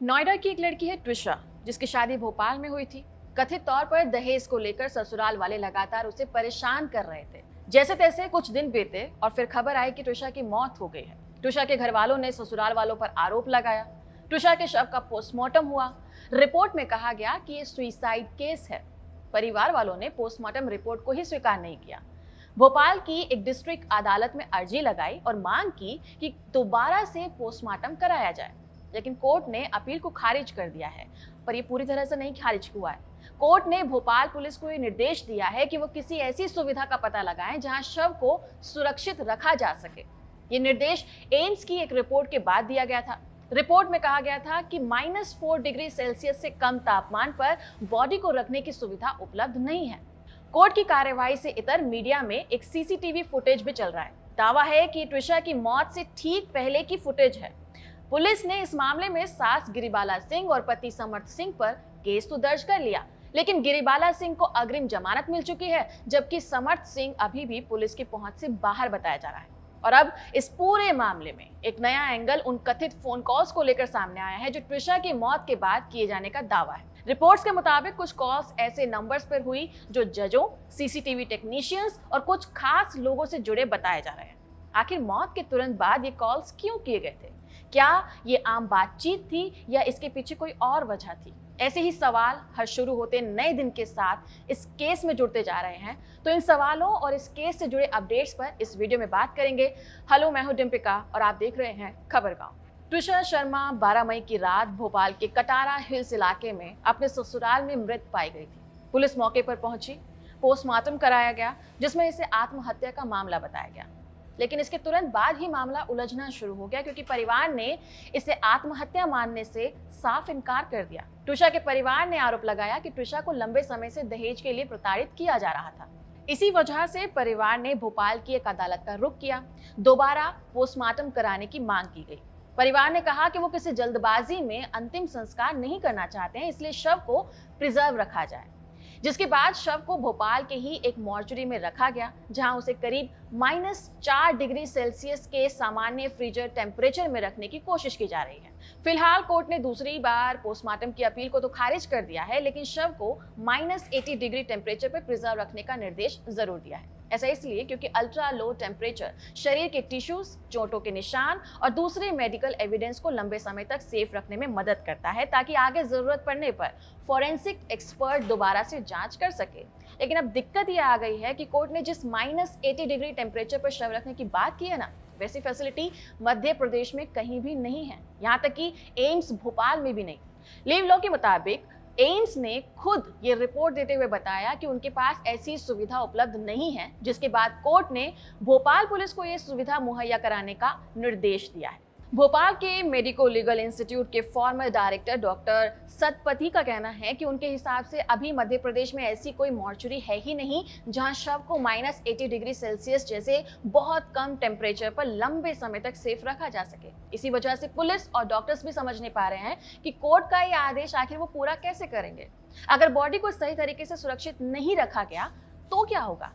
नोएडा की एक लड़की है ट्विशा, जिसकी शादी भोपाल में हुई थी। कथित तौर पर दहेज को लेकर ससुराल वाले लगातार उसे परेशान कर रहे थे। जैसे तैसे कुछ दिन बीते और फिर खबर आई कि ट्विशा की मौत हो गई है। ट्विशा के घर वालों ने ससुराल वालों पर आरोप लगाया। ट्विशा के शव का पोस्टमार्टम हुआ। रिपोर्ट में कहा गया कि ये सुसाइड केस है। परिवार वालों ने पोस्टमार्टम रिपोर्ट को ही स्वीकार नहीं किया। भोपाल की एक डिस्ट्रिक्ट अदालत में अर्जी लगाई और मांग की कि दोबारा से पोस्टमार्टम कराया जाए, लेकिन कोर्ट ने अपील को खारिज कर दिया है। पर ये पूरी तरह से नहीं खारिज हुआ है। कोर्ट ने भोपाल पुलिस को ये निर्देश दिया है कि वो किसी ऐसी सुविधा का पता लगाएं जहां शव को सुरक्षित रखा जा सके। ये निर्देश एम्स की एक रिपोर्ट के बाद दिया गया था। रिपोर्ट में कहा गया था कि -4 डिग्री सेल्सियस से कम तापमान पर बॉडी को रखने की सुविधा उपलब्ध नहीं है। कोर्ट की कार्यवाही से इतर मीडिया में एक सीसीटीवी फुटेज भी चल रहा है। दावा है कि ट्विशा की मौत से ठीक पहले की फुटेज है। पुलिस ने इस मामले में सास गिरिबाला सिंह और पति समर्थ सिंह पर केस तो दर्ज कर लिया, लेकिन गिरिबाला सिंह को अग्रिम जमानत मिल चुकी है, जबकि समर्थ सिंह अभी भी पुलिस की पहुंच से बाहर बताया जा रहा है। और अब इस पूरे मामले में एक नया एंगल उन कथित फोन कॉल्स को लेकर सामने आया है जो ट्विशा की मौत के बाद किए जाने का दावा है। रिपोर्ट्स के मुताबिक कुछ कॉल्स ऐसे नंबर्स पर हुई जो जजों, सीसीटीवी टेक्नीशियंस और कुछ खास लोगों से जुड़े बताए जा रहे हैं। आखिर मौत के तुरंत बाद ये कॉल्स क्यों किए गए थे? क्या ये आम बातचीत थी या इसके पीछे कोई और वजह थी? ऐसे ही सवाल हर शुरू होते नए दिन के साथ इस केस में जुड़ते जा रहे हैं। तो इन सवालों और इस केस से जुड़े अपडेट्स पर इस वीडियो में बात करेंगे। हेलो, मैं हूं डिम्पिका और आप देख रहे हैं खबर गांव। ट्विशा शर्मा 12 मई की रात भोपाल के कटारा हिल्स इलाके में अपने ससुराल में मृत पाई गई थी। पुलिस मौके पर पहुंची, पोस्टमार्टम कराया गया, जिसमें इसे आत्महत्या का मामला बताया गया। लेकिन इसके तुरंत बाद ही मामला उलझना शुरू हो गया, क्योंकि परिवार ने इसे आत्महत्या मानने से साफ इनकार कर दिया। ट्विशा के परिवार ने आरोप लगाया कि ट्विशा को लंबे समय से दहेज के लिए प्रताड़ित किया जा रहा था। इसी वजह से परिवार ने भोपाल की एक अदालत का रुख किया। दोबारा पोस्टमार्टम कराने की मांग की गई। परिवार ने कहा कि वो किसी जल्दबाजी में अंतिम संस्कार नहीं करना चाहते हैं, इसलिए शव को प्रिजर्व रखा जाए। जिसके बाद शव को भोपाल के ही एक मॉर्चरी में रखा गया, जहां उसे करीब -4 डिग्री सेल्सियस के सामान्य फ्रीजर टेम्परेचर में रखने की कोशिश की जा रही है। फिलहाल कोर्ट ने दूसरी बार पोस्टमार्टम की अपील को तो खारिज कर दिया है, लेकिन शव को -80 डिग्री टेम्परेचर पर प्रिजर्व रखने का निर्देश जरूर दिया है। ऐसा इसलिए क्योंकि अल्ट्रा लो टेम्परेचर शरीर के टिश्यूज, चोटों के निशान और दूसरे मेडिकल एविडेंस को लंबे समय तक सेफ रखने में मदद करता है, ताकि आगे जरूरत पड़ने पर फॉरेंसिक एक्सपर्ट दोबारा से जांच कर सके। लेकिन अब दिक्कत यह आ गई है कि कोर्ट ने जिस -80 डिग्री टेम्परेचर पर शव रखने की बात की है ना, वैसी फैसिलिटी मध्य प्रदेश में कहीं भी नहीं है, यहाँ तक कि एम्स भोपाल में भी नहीं। लिव लॉ के मुताबिक एम्स ने खुद ये रिपोर्ट देते हुए बताया कि उनके पास ऐसी सुविधा उपलब्ध नहीं है, जिसके बाद कोर्ट ने भोपाल पुलिस को ये सुविधा मुहैया कराने का निर्देश दिया है। भोपाल के मेडिको लीगल इंस्टीट्यूट के फॉर्मर डायरेक्टर डॉक्टर सतपथी का कहना है कि उनके हिसाब से अभी मध्य प्रदेश में ऐसी कोई मॉर्चरी है ही नहीं जहां शव को -80 डिग्री सेल्सियस जैसे बहुत कम टेम्परेचर पर लंबे समय तक सेफ रखा जा सके। इसी वजह से पुलिस और डॉक्टर्स भी समझ नहीं पा रहे हैं कि कोर्ट का ये आदेश आखिर वो पूरा कैसे करेंगे। अगर बॉडी को सही तरीके से सुरक्षित नहीं रखा गया तो क्या होगा?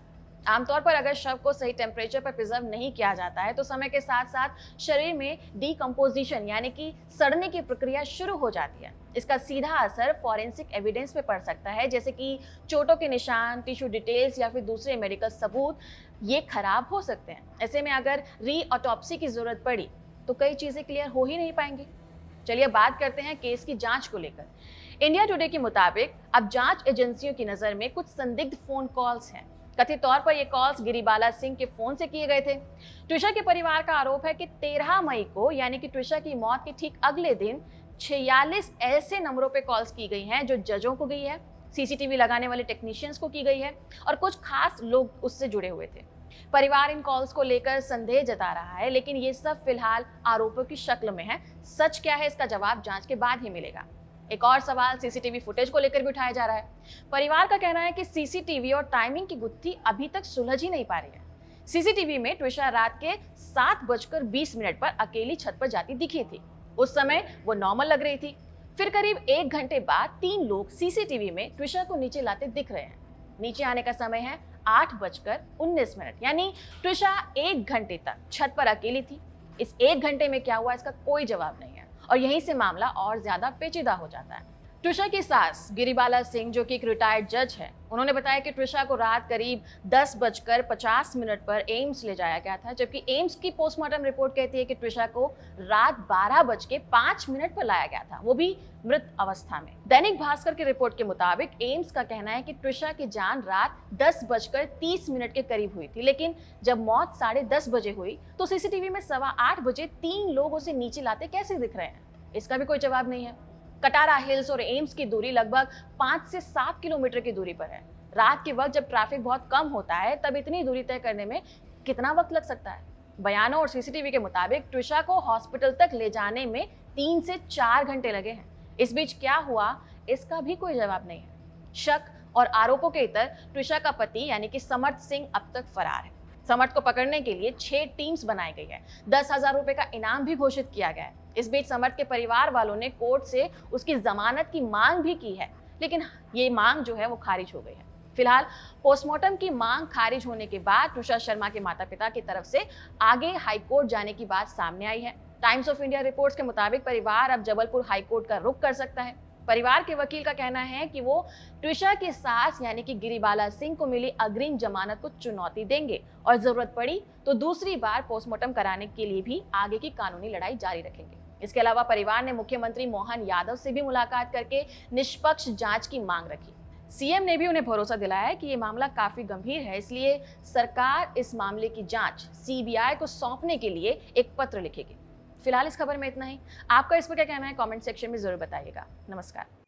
आमतौर पर अगर शव को सही टेम्परेचर पर प्रिजर्व नहीं किया जाता है तो समय के साथ साथ शरीर में डीकम्पोजिशन यानी कि सड़ने की प्रक्रिया शुरू हो जाती है। इसका सीधा असर फॉरेंसिक एविडेंस पे पड़ सकता है, जैसे कि चोटों के निशान, टिश्यू डिटेल्स या फिर दूसरे मेडिकल सबूत, ये खराब हो सकते हैं। ऐसे में अगर री-ऑटोप्सी की जरूरत पड़ी तो कई चीजें क्लियर हो ही नहीं पाएंगी। चलिए बात करते हैं केस की जांच को लेकर। इंडिया टुडे के मुताबिक अब जांच एजेंसियों की नजर में कुछ संदिग्ध फोन कॉल्स हैं। कथित तौर पर ये कॉल्स गिरिबाला सिंह के फोन से किए गए थे। ट्विशा के परिवार का आरोप है कि 13 मई को यानी कि ट्विशा की मौत के ठीक अगले दिन 46 ऐसे नंबरों पे कॉल्स की गई हैं जो जजों को गई है, सीसीटीवी लगाने वाले टेक्नीशियंस को की गई है और कुछ खास लोग उससे जुड़े हुए थे। परिवार इन कॉल्स को लेकर संदेह जता रहा है, लेकिन ये सब फिलहाल आरोपों की शक्ल में है। सच क्या है इसका जवाब जांच के बाद ही मिलेगा। एक और सवाल सीसीटीवी फुटेज को लेकर भी उठाया जा रहा है। परिवार का कहना है कि सीसीटीवी और टाइमिंग की गुत्थी अभी तक सुलझ ही नहीं पा रही है। सीसीटीवी में ट्विशा रात के 7:20 पर अकेली छत पर जाती दिखी थी। उस समय वो नॉर्मल लग रही थी। फिर करीब 1 घंटे बाद 3 लोग सीसीटीवी में ट्विशा को नीचे लाते दिख रहे हैं। नीचे आने का समय है 8:19, यानी ट्विशा 1 घंटे तक छत पर अकेली थी। इस 1 घंटे में क्या हुआ इसका कोई जवाब नहीं है। और यहीं से मामला और ज्यादा पेचीदा हो जाता है। ट्रिशा की सास गिरिबाला सिंह, जो कि एक रिटायर्ड जज है, उन्होंने बताया कि ट्रिशा को रात करीब 10:50 पर एम्स ले जाया गया था, जबकि एम्स की पोस्टमार्टम रिपोर्ट कहती है कि ट्रिशा को रात 12:05 पर लाया गया था, वो भी मृत अवस्था में। दैनिक भास्कर की रिपोर्ट के मुताबिक एम्स का कहना है कि ट्रिशा की जान रात 10:30 के करीब हुई थी, लेकिन जब मौत 10:30 बजे हुई तो सीसीटीवी में 8:15 बजे 3 लोग उसे नीचे लाते कैसे दिख रहे हैं, इसका भी कोई जवाब नहीं है। कटारा हिल्स और एम्स की दूरी लगभग 5 से 7 किलोमीटर की दूरी पर है। रात के वक्त जब ट्रैफिक बहुत कम होता है, तब इतनी दूरी तय करने में कितना वक्त लग सकता है? बयानों और सीसीटीवी के मुताबिक ट्रिशा को हॉस्पिटल तक ले जाने में 3 से 4 घंटे लगे हैं। इस बीच क्या हुआ, इसका भी कोई जवाब नहीं है। शक और आरोपों के इतर ट्रिशा का पति यानी कि समर्थ सिंह अब तक फरार है। समर्थ को पकड़ने के लिए 6 टीम्स बनाई गई है। 10,000 रुपए का इनाम भी घोषित किया गया है। इस बीच समर्थ के परिवार वालों ने कोर्ट से उसकी जमानत की मांग भी की है, लेकिन ये मांग जो है वो खारिज हो गई है। फिलहाल पोस्टमार्टम की मांग खारिज होने के बाद ट्रिशा शर्मा के माता पिता की तरफ से आगे हाईकोर्ट जाने की बात सामने आई है। टाइम्स ऑफ इंडिया रिपोर्ट्स के मुताबिक परिवार अब जबलपुर हाईकोर्ट का रुख कर सकता है। परिवार के वकील का कहना है कि वो ट्रिशा की सास यानी कि गिरिबाला सिंह को मिली अग्रिम जमानत को चुनौती देंगे और जरूरत पड़ी तो दूसरी बार पोस्टमार्टम कराने के लिए भी आगे की कानूनी लड़ाई जारी रखेंगे। इसके अलावा परिवार ने मुख्यमंत्री मोहन यादव से भी मुलाकात करके निष्पक्ष जांच की मांग रखी। सीएम ने भी उन्हें भरोसा दिलाया कि ये मामला काफी गंभीर है, इसलिए सरकार इस मामले की जांच सीबीआई को सौंपने के लिए एक पत्र लिखेगी। फिलहाल इस खबर में इतना ही। आपका इस पर क्या कहना है, कमेंट सेक्शन में जरूर बताइएगा। नमस्कार।